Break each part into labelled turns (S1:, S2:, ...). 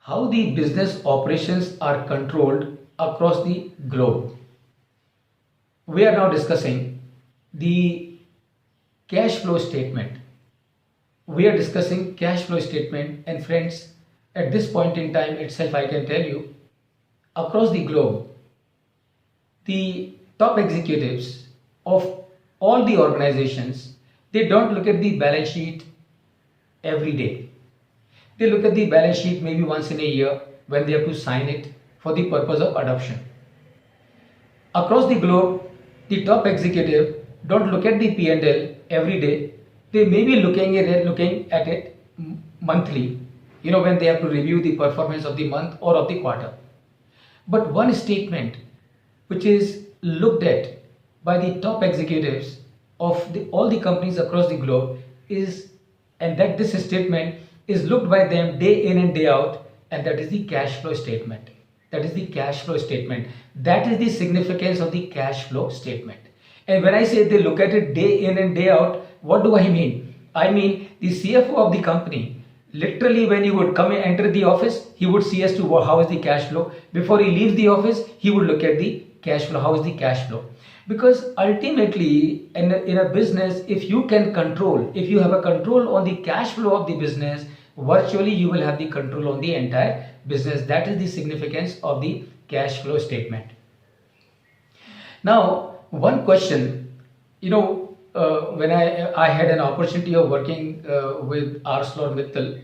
S1: How the business operations are controlled across the globe. We are now discussing the cash flow statement. We are discussing cash flow statement, and friends, at this point in time itself I can tell you, across the globe, the top executives of all the organizations, they don't look at the balance sheet every day. They look at the balance sheet maybe once in a year when they have to sign it for the purpose of adoption. Across the globe, the top executive don't look at the P&L every day. They may be looking at it monthly, when they have to review the performance of the month or of the quarter. But one statement which is looked at by the top executives of all the companies across the globe is, and that this statement is looked by them day in and day out, and that is the cash flow statement. That is the cash flow statement. That is the significance of the cash flow statement. And when I say they look at it day in and day out, what do I mean? I mean the CFO of the company, literally when he would come and enter the office, he would see as to how is the cash flow. Before he leaves the office, he would look at the cash flow. How is the cash flow? Because ultimately in a business, if you can control, if you have a control on the cash flow of the business, virtually you will have the control on the entire business. That is the significance of the cash flow statement. Now, one question, when I had an opportunity of working with ArcelorMittal,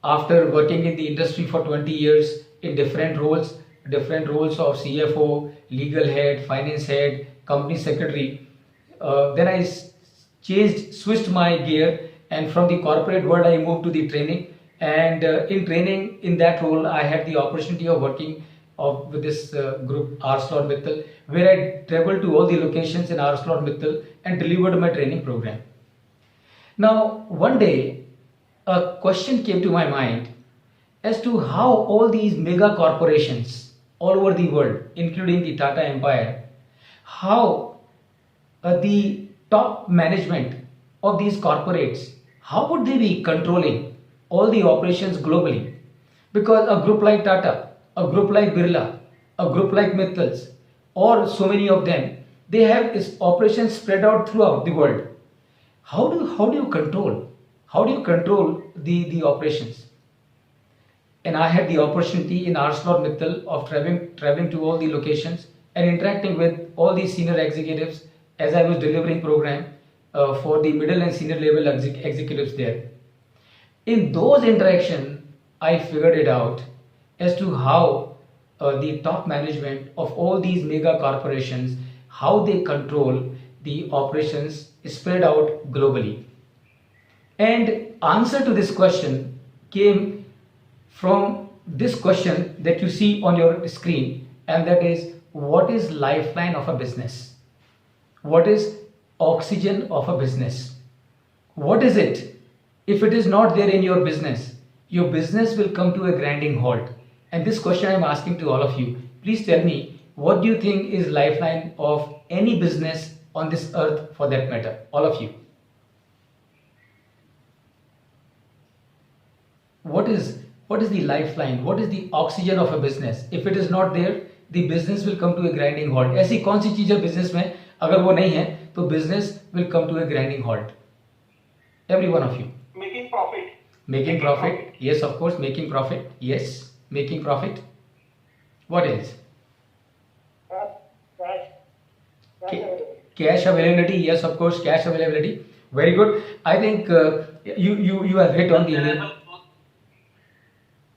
S1: after working in the industry for 20 years in different roles of CFO, legal head, finance head, company secretary, then I switched my gear, and from the corporate world I moved to the training. And in training, in that role, I had the opportunity of working with this group ArcelorMittal, where I traveled to all the locations in ArcelorMittal and delivered my training program. Now, one day, a question came to my mind as to how all these mega corporations all over the world, including the Tata Empire, how the top management of these corporates, how would they be controlling all the operations globally? Because a group like Tata, a group like Birla, a group like Mittals, or so many of them, they have operations spread out throughout the world. How do you control? How do you control the operations? And I had the opportunity in ArcelorMittal of traveling to all the locations and interacting with all the senior executives as I was delivering program for the middle and senior level executives there. In those interactions, I figured it out as to how the top management of all these mega corporations, how they control the operations spread out globally. And answer to this question came from this question that you see on your screen, and that is, what is lifeline of a business? What is oxygen of a business? What is it? If it is not there in your business will come to a grinding halt. And this question I am asking to all of you. Please tell me, what do you think is lifeline of any business on this earth, for that matter? All of you. What is the lifeline? What is the oxygen of a business? If it is not there, the business will come to a grinding halt. ऐसी कौन सी चीज है business में, अगर वो नहीं है तो business will come to a grinding halt. Every one of you.
S2: Making profit.
S1: Making profit. Yes, of course, making profit. Yes, making profit. What else? Cash availability. Yes, of course, cash availability. Very good. I think you have hit on the.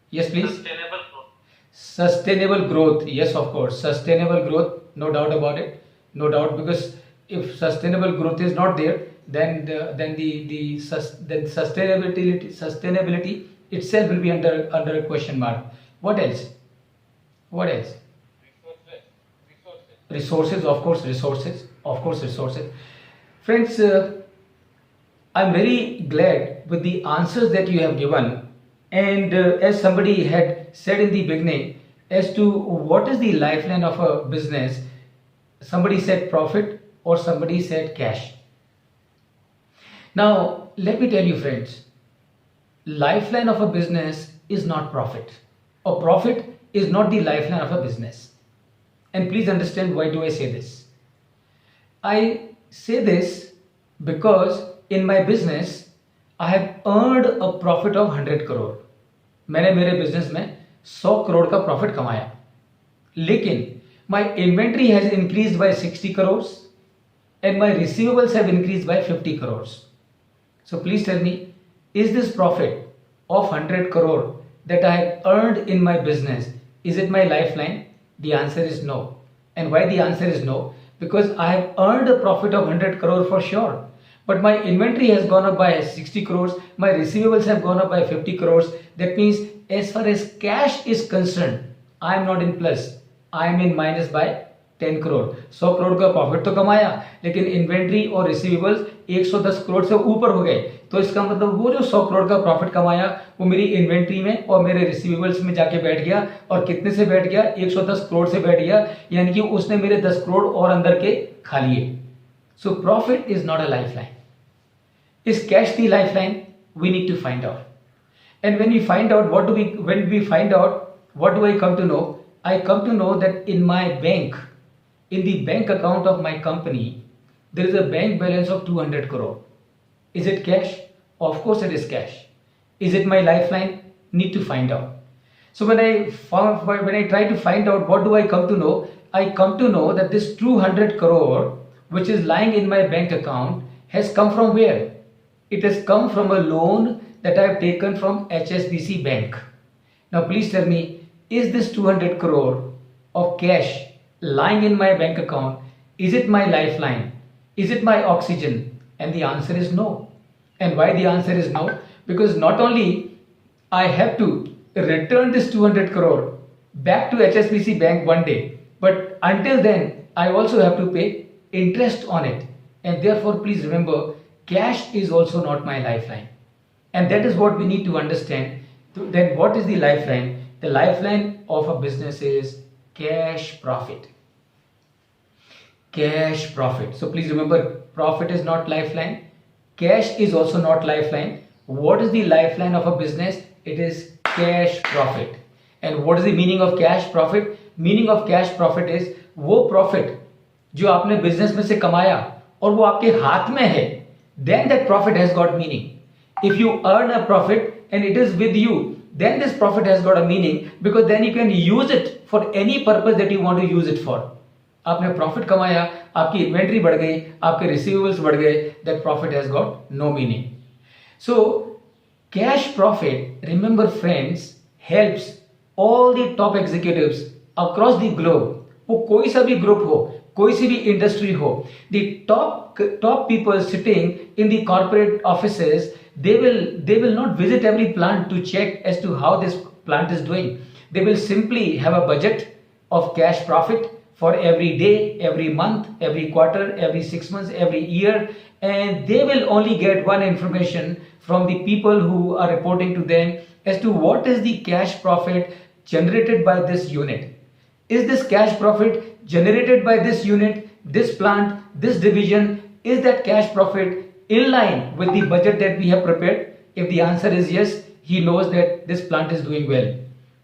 S1: Yes, please.
S2: Sustainable growth.
S1: Sustainable growth. Yes, of course, sustainable growth. No doubt about it. No doubt, because if sustainable growth is not there, then the sustainability itself will be under a question mark. What else? What else? Resources, of course, resources. Of course, resources. Friends, I'm very glad with the answers that you have given. And as somebody had said in the beginning, as to what is the lifeline of a business, somebody said profit or somebody said cash. Now, let me tell you, friends, lifeline of a business is not profit, or profit is not the lifeline of a business. And please understand, why do I say this? I say this because in my business I have earned a profit of 100 crore. मैंने मेरे business में 100 करोड़ का profit कमाया, लेकिन my inventory has increased by 60 crores and my receivables have increased by 50 crores. So please tell me, is this profit of 100 crore that I have earned in my business, is it my lifeline? The answer is no. And why the answer is no? Because I have earned a profit of 100 crore for sure. But my inventory has gone up by 60 crores, my receivables have gone up by 50 crores. That means as far as cash is concerned, I am not in plus, I am in minus by 10 crore. 100 crore का profit तो कमाया, लेकिन inventory और receivables 110 crore से ऊपर हो गए. तो इसका मतलब वो जो 100 करोड़ का प्रॉफिट कमाया वो मेरी इन्वेंट्री में और मेरे रिसीवेबल्स में जाके बैठ गया. और कितने से बैठ गया? 110 करोड़ से बैठ गया, यानी कि उसने मेरे 10 करोड़ और अंदर के खा लिए. So profit is not a lifeline. Is cash the lifeline? We need to find out. And when we find out, what do I come to know? I come to know that in my bank, in the bank account of my company, there is a bank balance of 200 crore. Is it cash? Of course it is cash. Is it my lifeline? Need to find out. So when I try to find out, what do I come to know? I come to know that this 200 crore, which is lying in my bank account, has come from where? It has come from a loan that I have taken from HSBC Bank. Now please tell me, is this 200 crore of cash lying in my bank account, is it my lifeline? Is it my oxygen? And the answer is no. And why the answer is no? Because not only I have to return this 200 crore back to HSBC Bank one day, but until then I also have to pay interest on it. And therefore please remember, cash is also not my lifeline. And that is what we need to understand. Then what is the lifeline? The lifeline of a business is cash profit. Cash profit. So please remember, profit is not lifeline. Cash is also not lifeline. What is the lifeline of a business? It is cash profit. And what is the meaning of cash profit? Meaning of cash profit is वो profit जो आपने business में से कमाया और वो आपके हाथ में है, then that profit has got meaning. If you earn a profit and it is with you, then this profit has got a meaning, because then you can use it for any purpose that you want to use it for. आपने profit कमाया, आपकी inventory बढ़ गई, आपके receivables बढ़ गए, that profit has got no meaning. So cash profit, remember friends, helps all the top executives across the globe. वो कोई सा भी ग्रुप हो, कोई सी भी इंडस्ट्री हो, the top people sitting in the corporate offices, they will not visit every plant to check as to how this plant is doing. They will simply have a budget of cash profit for every day, every month, every quarter, every 6 months, every year, and they will only get one information from the people who are reporting to them as to what is the cash profit generated by this unit. Is this cash profit generated by this unit, this plant, this division, is that cash profit in line with the budget that we have prepared? If the answer is yes, he knows that this plant is doing well.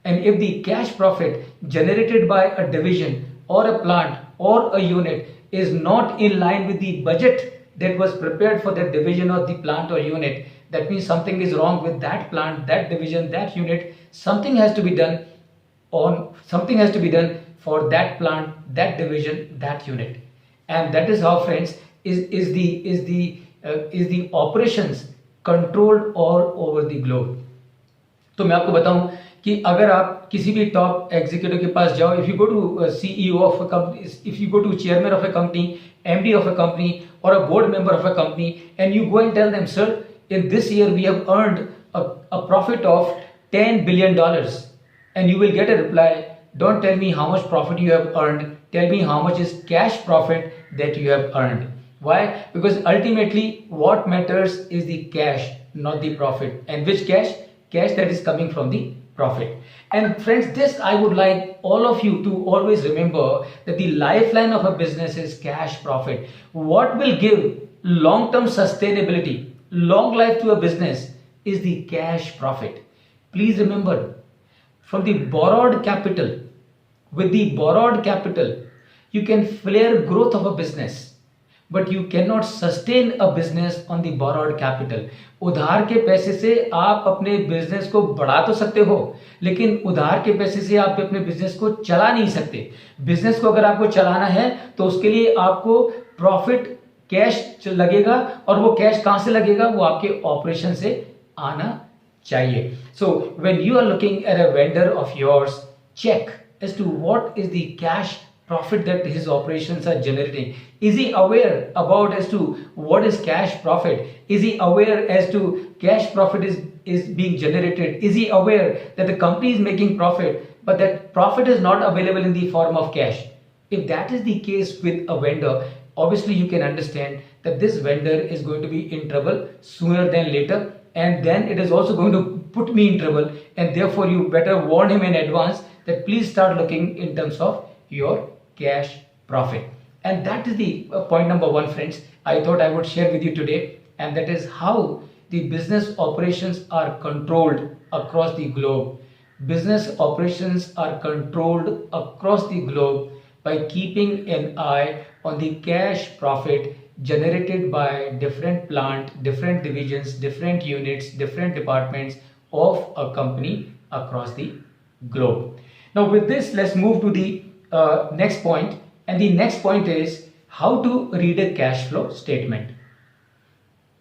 S1: And if the cash profit generated by a division or a plant or a unit is not in line with the budget that was prepared for that division or the plant or unit, that means something is wrong with that plant, that division, that unit. Something has to be done for that plant, that division, that unit. And that is how, friends, is the operations controlled all over the globe. तो मैं आपको बताऊं कि अगर आप किसी भी top executive के पास जाओ, if you go to CEO of a company, if you go to chairman of a company, MD of a company, or a board member of a company, and you go and tell them, sir, in this year we have earned a profit of $10 billion, and you will get a reply, don't tell me how much profit you have earned, tell me how much is cash profit that you have earned. Why? Because ultimately what matters is the cash, not the profit. And which cash? Cash that is coming from the profit. And friends, this I would like all of you to always remember, that the lifeline of a business is cash profit. What will give long-term sustainability, long life to a business is the cash profit. Please remember, from the borrowed capital, with the borrowed capital, you can flare growth of a business, but you cannot sustain a business on the borrowed capital. उधार के पैसे से आप अपने business को बढ़ा तो सकते हो, लेकिन उधार के पैसे से आप अपने बिजनेस को चला नहीं सकते. बिजनेस को अगर आपको चलाना है तो उसके लिए आपको प्रॉफिट कैश लगेगा, और वो कैश कहां से लगेगा? वो आपके ऑपरेशन से आना चाहिए. So when you are looking at a vendor of yours, check as to what is the cash profit that his operations are generating. Is he aware about as to what is cash profit? Is he aware as to cash profit is being generated? Is he aware that the company is making profit, but that profit is not available in the form of cash? If that is the case with a vendor, obviously you can understand that this vendor is going to be in trouble sooner than later, and then it is also going to put me in trouble, and therefore you better warn him in advance that please start looking in terms of your cash profit. And that is the point number one, friends, I thought I would share with you today, and that is how the business operations are controlled across the globe. Business operations are controlled across the globe by keeping an eye on the cash profit generated by different plant, different divisions, different units, different departments of a company across the globe. Now with this, let's move to the next point, and the next point is how to read a cash flow statement.